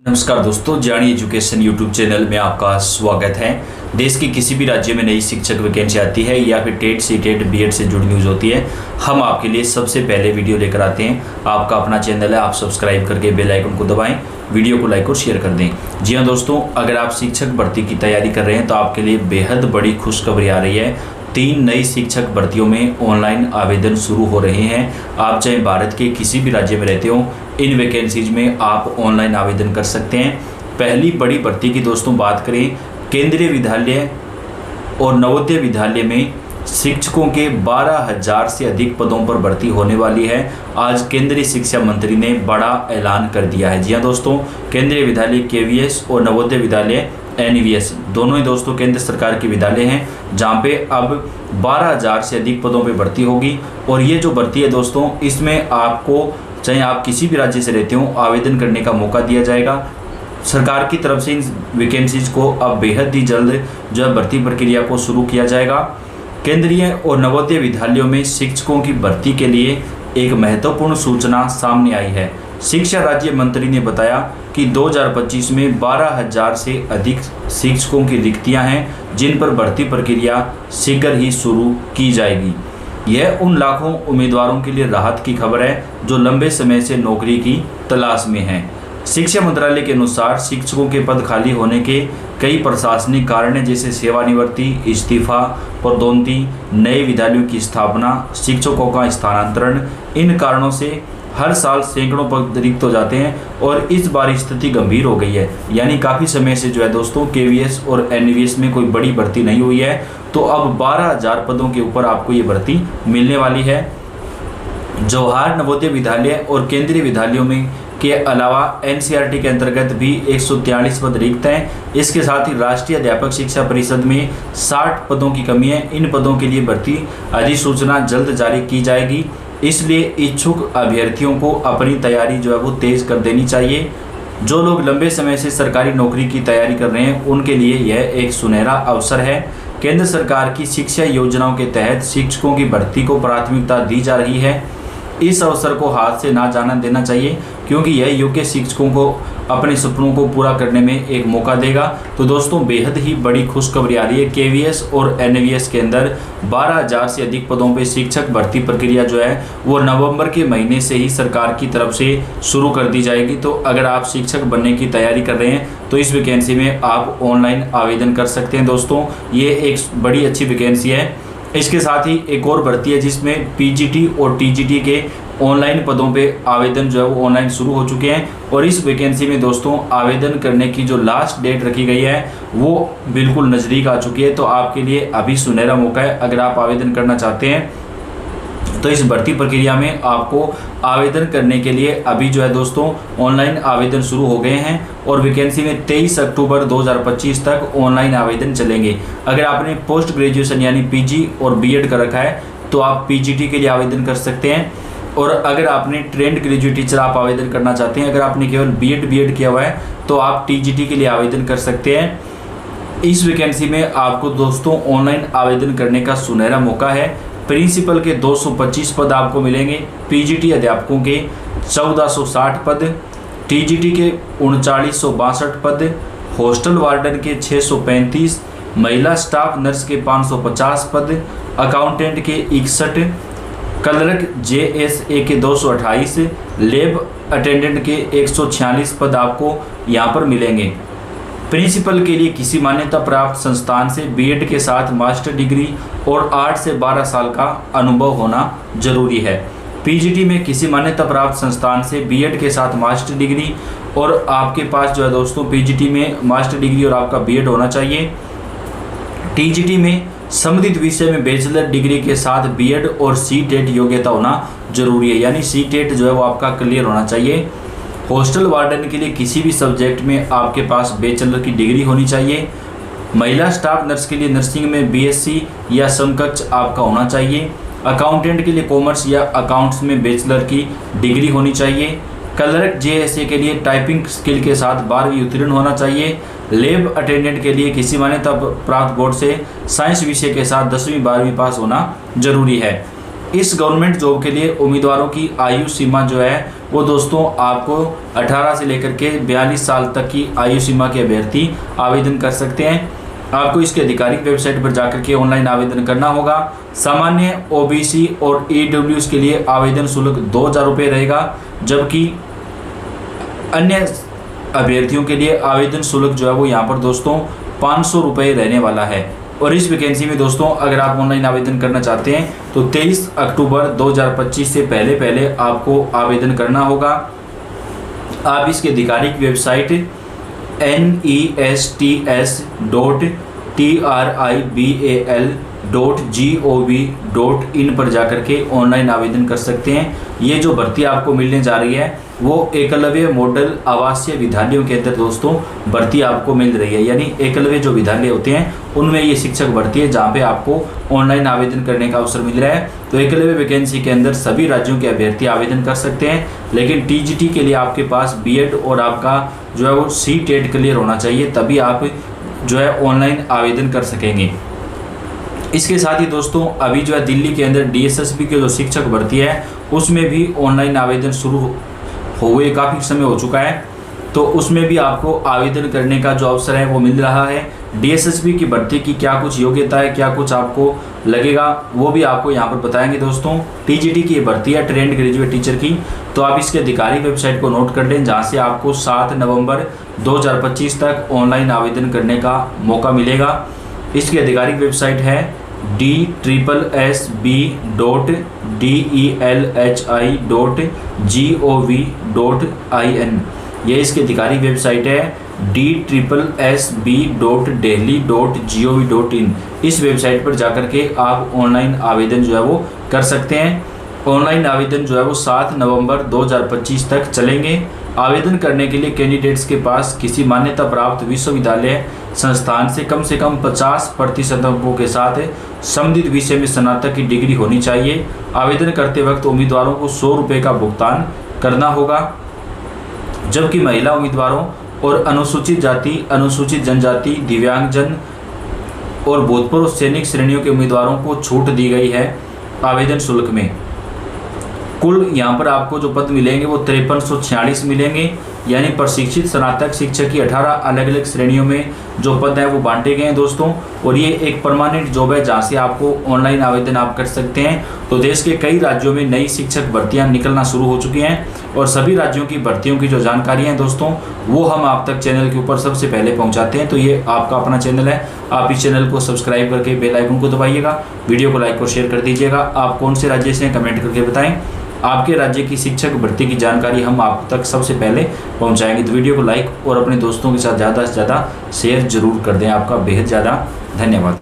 नमस्कार दोस्तों, जानी एजुकेशन यूट्यूब चैनल में आपका स्वागत है। देश के किसी भी राज्य में नई शिक्षक वैकेंसी आती है या फिर टेट सी टेट बीएड से जुड़ी न्यूज़ होती है, हम आपके लिए सबसे पहले वीडियो लेकर आते हैं। आपका अपना चैनल है, आप सब्सक्राइब करके बेल आइकन को दबाएं, वीडियो को लाइक और शेयर कर दें। जी हाँ दोस्तों, अगर आप शिक्षक भर्ती की तैयारी कर रहे हैं तो आपके लिए बेहद बड़ी खुशखबरी आ रही है। 3 नई शिक्षक भर्तियों में ऑनलाइन आवेदन शुरू हो रहे हैं। आप चाहे भारत के किसी भी राज्य में रहते हो, इन वैकेंसीज में आप ऑनलाइन आवेदन कर सकते हैं। पहली बड़ी भर्ती की दोस्तों बात करें, केंद्रीय विद्यालय और नवोदय विद्यालय में शिक्षकों के 12,000 से अधिक पदों पर भर्ती होने वाली है। आज केंद्रीय शिक्षा मंत्री ने बड़ा ऐलान कर दिया है। जी हाँ दोस्तों, केंद्रीय विद्यालय केवीएस और नवोदय विद्यालय एनवीएस दोनों ही दोस्तों केंद्र सरकार के विद्यालय हैं, जहां पे अब 12,000 से अधिक पदों पे भर्ती होगी। और ये जो भर्ती है दोस्तों, इसमें आपको चाहे आप किसी भी राज्य से रहते हो आवेदन करने का मौका दिया जाएगा। सरकार की तरफ से इन वैकेंसीज को अब बेहद ही जल्द जो है भर्ती प्रक्रिया को शुरू किया जाएगा। केंद्रीय और नवोदय विद्यालयों में शिक्षकों की भर्ती के लिए एक महत्वपूर्ण सूचना सामने आई है। शिक्षा राज्य मंत्री ने बताया कि 2025 में 12,000 से अधिक शिक्षकों की रिक्तियां हैं, जिन पर भर्ती प्रक्रिया शीघ्र ही शुरू की जाएगी। यह उन लाखों उम्मीदवारों के लिए राहत की खबर है जो लंबे समय से नौकरी की तलाश में हैं। शिक्षा मंत्रालय के अनुसार शिक्षकों के पद खाली होने के कई प्रशासनिक कारण हैं, जैसे सेवानिवृत्ति, इस्तीफा, पदोन्नति, नए विद्यालयों की स्थापना, शिक्षकों का स्थानांतरण। इन कारणों से हर साल सैकड़ों पद रिक्त हो जाते हैं और इस बार स्थिति गंभीर हो गई है। यानी काफ़ी समय से जो है दोस्तों केवीएस और एनवीएस में कोई बड़ी भर्ती नहीं हुई है, तो अब 12,000 पदों के ऊपर आपको ये भर्ती मिलने वाली है। जवाहर नवोदय विद्यालय और केंद्रीय विद्यालयों में के अलावा एनसीईआरटी के अंतर्गत भी 143 पद रिक्त हैं। इसके साथ ही राष्ट्रीय अध्यापक शिक्षा परिषद में 60 पदों की कमी है। इन पदों के लिए भर्ती अधिसूचना जल्द जारी की जाएगी, इसलिए इच्छुक अभ्यर्थियों को अपनी तैयारी जो है वो तेज कर देनी चाहिए। जो लोग लंबे समय से सरकारी नौकरी की तैयारी कर रहे हैं उनके लिए यह एक सुनहरा अवसर है। केंद्र सरकार की शिक्षा योजनाओं के तहत शिक्षकों की भर्ती को प्राथमिकता दी जा रही है। इस अवसर को हाथ से ना जाने देना चाहिए, क्योंकि यह योग्य शिक्षकों को अपने सपनों को पूरा करने में एक मौका देगा। तो दोस्तों बेहद ही बड़ी खुशखबरी आ रही है। केवीएस और एनवीएस के अंदर 12,000 से अधिक पदों पे शिक्षक भर्ती प्रक्रिया जो है वो नवंबर के महीने से ही सरकार की तरफ से शुरू कर दी जाएगी। तो अगर आप शिक्षक बनने की तैयारी कर रहे हैं तो इस वैकेंसी में आप ऑनलाइन आवेदन कर सकते हैं। दोस्तों ये एक बड़ी अच्छी वैकेंसी है। इसके साथ ही एक और भर्ती है जिसमें पीजीटी और टीजीटी के ऑनलाइन पदों पे आवेदन जो है वो ऑनलाइन शुरू हो चुके हैं। और इस वैकेंसी में दोस्तों आवेदन करने की जो लास्ट डेट रखी गई है वो बिल्कुल नज़दीक आ चुकी है। तो आपके लिए अभी सुनहरा मौका है। अगर आप आवेदन करना चाहते हैं तो इस भर्ती प्रक्रिया में आपको आवेदन करने के लिए अभी जो है दोस्तों ऑनलाइन आवेदन शुरू हो गए हैं और वैकेंसी में 23 अक्टूबर 2025 तक ऑनलाइन आवेदन चलेंगे। अगर आपने पोस्ट ग्रेजुएशन यानी पीजी और बीएड कर रखा है तो आप पीजीटी के लिए आवेदन कर सकते हैं। और अगर आपने ट्रेंड ग्रेजुएट टीचर आप आवेदन करना चाहते हैं, अगर आपने केवल बीएड किया हुआ है तो आप टीजीटी के लिए आवेदन कर सकते हैं। इस वैकेंसी में आपको दोस्तों ऑनलाइन आवेदन करने का सुनहरा मौका है। प्रिंसिपल के 225 पद आपको मिलेंगे, पीजीटी अध्यापकों के 1460 पद, टीजीटी के 3962 पद, हॉस्टल वार्डन के 635, महिला स्टाफ नर्स के 550 पद, अकाउंटेंट के 61, क्लर्क जेएसए के 228, लैब अटेंडेंट के 146 पद आपको यहाँ पर मिलेंगे। प्रिंसिपल के लिए किसी मान्यता प्राप्त संस्थान से बीएड के साथ मास्टर डिग्री और 8 से 12 साल का अनुभव होना जरूरी है। पीजीटी में किसी मान्यता प्राप्त संस्थान से बीएड के साथ मास्टर डिग्री और आपके पास जो है दोस्तों पीजीटी में मास्टर डिग्री और आपका बीएड होना चाहिए। टीजीटी में संबंधित विषय में बैचलर डिग्री के साथ बीएड और सीटेट योग्यता होना जरूरी है, यानी सीटेट जो है वो आपका क्लियर होना चाहिए। हॉस्टल वार्डन के लिए किसी भी सब्जेक्ट में आपके पास बैचलर की डिग्री होनी चाहिए। महिला स्टाफ नर्स के लिए नर्सिंग में बीएससी या समकक्ष आपका होना चाहिए। अकाउंटेंट के लिए कॉमर्स या अकाउंट्स में बैचलर की डिग्री होनी चाहिए। क्लर्क जेएसए के लिए टाइपिंग स्किल के साथ 12वीं उत्तीर्ण होना चाहिए। लैब अटेंडेंट के लिए किसी मान्यता प्राप्त बोर्ड से साइंस विषय के साथ 10वीं 12वीं पास होना जरूरी है। इस गवर्नमेंट जॉब के लिए उम्मीदवारों की आयु सीमा जो है वो दोस्तों आपको 18 से लेकर के 42 साल तक की आयु सीमा के अभ्यर्थी आवेदन कर सकते हैं। आपको इसके आधिकारिक वेबसाइट पर जाकर के ऑनलाइन आवेदन करना होगा। सामान्य ओबीसी और ईडब्ल्यूएस के लिए आवेदन शुल्क 2000 रुपये रहेगा, जबकि अन्य अभ्यर्थियों के लिए आवेदन शुल्क जो है वो यहाँ पर दोस्तों 500 रुपये रहने वाला है। और इस वैकेंसी में दोस्तों अगर आप ऑनलाइन आवेदन करना चाहते हैं तो 23 अक्टूबर 2025 से पहले आपको आवेदन करना होगा। आप इसकी आधिकारिक वेबसाइट nestes.tribal.gov.in पर जाकर के ऑनलाइन आवेदन कर सकते हैं। ये जो भर्ती आपको मिलने जा रही है वो एकलव्य मॉडल आवासीय विद्यालयों के अंदर दोस्तों भर्ती आपको मिल रही है, यानी एकलव्य जो विद्यालय होते हैं उनमें ये शिक्षक भर्ती है जहाँ पे आपको ऑनलाइन आवेदन करने का अवसर मिल रहा है। तो एकलव्य वैकेंसी के अंदर सभी राज्यों के अभ्यर्थी आवेदन कर सकते हैं, लेकिन टीजीटी के लिए आपके पास बीएड और आपका जो है वो सीटेट क्लियर होना चाहिए, तभी आप जो है ऑनलाइन आवेदन कर सकेंगे। इसके साथ ही दोस्तों अभी जो है दिल्ली के अंदर डीएसएसबी के जो शिक्षक भर्ती है उसमें भी ऑनलाइन आवेदन शुरू हुए काफ़ी समय हो चुका है, तो उसमें भी आपको आवेदन करने का जो अवसर है वो मिल रहा है। डीएसएसबी की भर्ती की क्या कुछ योग्यता है, क्या कुछ आपको लगेगा, वो भी आपको यहाँ पर बताएंगे दोस्तों। टीजीटी की भर्ती है ट्रेंड ग्रेजुएट टीचर की, तो आप इसके आधिकारिक वेबसाइट को नोट कर लें जहाँ से आपको 7 नवंबर 2025 तक ऑनलाइन आवेदन करने का मौका मिलेगा। इसकी आधिकारिक वेबसाइट है DSSB.DELHI.gov.in। ये इसकी आधिकारिक वेबसाइट है DSSB.delhi.gov.in। इस वेबसाइट पर जाकर के आप ऑनलाइन आवेदन जो है वो कर सकते हैं। ऑनलाइन आवेदन जो है वो 7 नवंबर 2025 तक चलेंगे। आवेदन करने के लिए कैंडिडेट्स के पास किसी मान्यता प्राप्त विश्वविद्यालय संस्थान से कम 50% अंकों के साथ संबंधित विषय में स्नातक की डिग्री होनी चाहिए। आवेदन करते वक्त उम्मीदवारों को 100 रुपये का भुगतान करना होगा, जबकि महिला उम्मीदवारों और अनुसूचित जाति, अनुसूचित जनजाति, दिव्यांगजन और भूतपूर्व सैनिक श्रेणियों के उम्मीदवारों को छूट दी गई है आवेदन शुल्क में। कुल यहाँ पर आपको जो पद मिलेंगे वो 5346 मिलेंगे, यानी प्रशिक्षित स्नातक शिक्षक की 18 अलग अलग श्रेणियों में जो पद हैं वो बांटे गए हैं दोस्तों। और ये एक परमानेंट जॉब है जहाँ से आपको ऑनलाइन आवेदन आप कर सकते हैं। तो देश के कई राज्यों में नई शिक्षक भर्तियाँ निकलना शुरू हो चुकी हैं और सभी राज्यों की भर्तियों की जो जानकारी है दोस्तों वो हम आप तक चैनल के ऊपर सबसे पहले पहुँचाते हैं। तो ये आपका अपना चैनल है, आप इस चैनल को सब्सक्राइब करके बेल आइकन को दबाइएगा, वीडियो को लाइक और शेयर कर दीजिएगा। आप कौन से राज्य से कमेंट करके बताएं, आपके राज्य की शिक्षक भर्ती की जानकारी हम आप तक सबसे पहले पहुंचाएंगे। तो वीडियो को लाइक और अपने दोस्तों के साथ ज़्यादा से ज़्यादा शेयर जरूर कर दें। आपका बेहद ज़्यादा धन्यवाद।